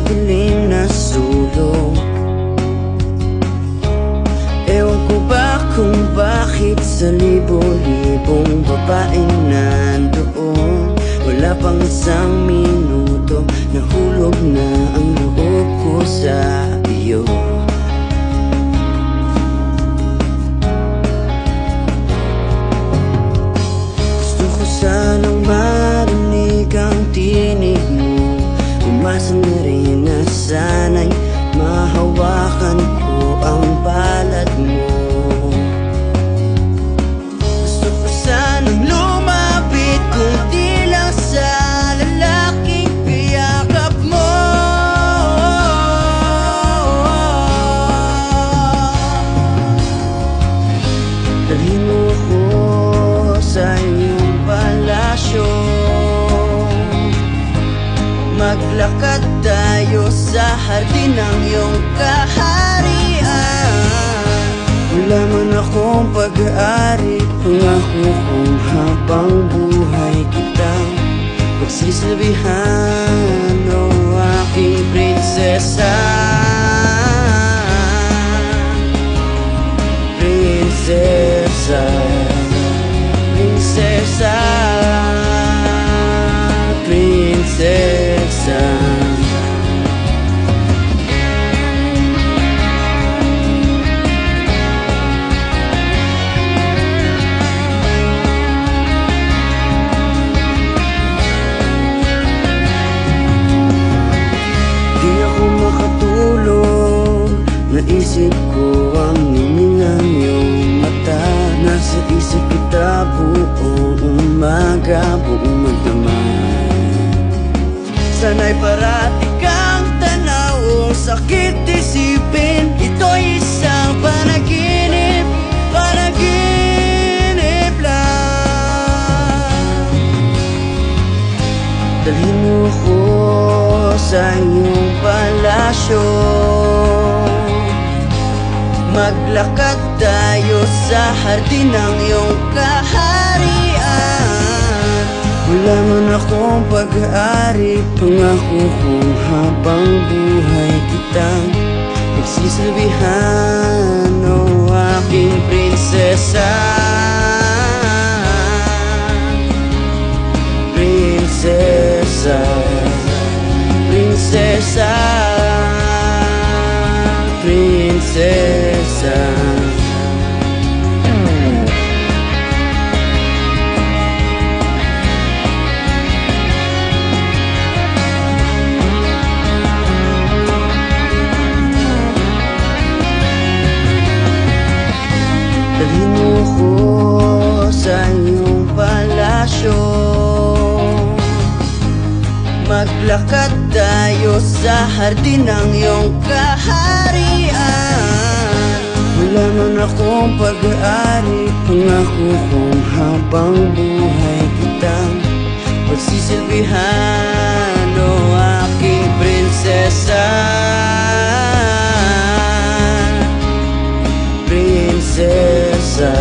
madilim na sulok. Ewan ko ba kung bakit sa libo-libong babaeng nandoon, wala pang isang minuto, nahulog na ang loob ko sa iyo. Gusto ko sanang marinig ang tinig mo, umasa na rin na sana'y mahawakan ko ang balat mo. Gusto ko sanang lumapit kung di lang sa lalaking piyakap mo. Dalhin mo ako sa iyong palasyo, maglakad tayo sa hardin ng iyong kaharian. Wala man akong pag-aari, pangako kong habang buhay kitang pagsisilbihan, o aking prinsesa. Prinsesa, prinsesa, prinsesa. Naisip ko ang hiningang iyong mata, nasa isip kita buong umaga, buong magdamag. Sana'y parati kang tanaw, sakit isipin, ito'y isang panaginip, panaginip lang. Dalhin mo ako sa iyong palasyo, maglakad tayo sa hardin ng iyong kaharian. Wala man akong pag-aari, pangako kong habang buhay kitang pagsisilbihan, o aking prinsesa. Prinsesa, prinsesa, prinsesa. Dalhin mo ako sa iyong palasyo, maglakad tayo sa hardin ng iyong kaharian. Wala man akong pag-aari, pangako kong habang buhay kitang pagsisilbihan, o aking prinsesa. Prinsesa.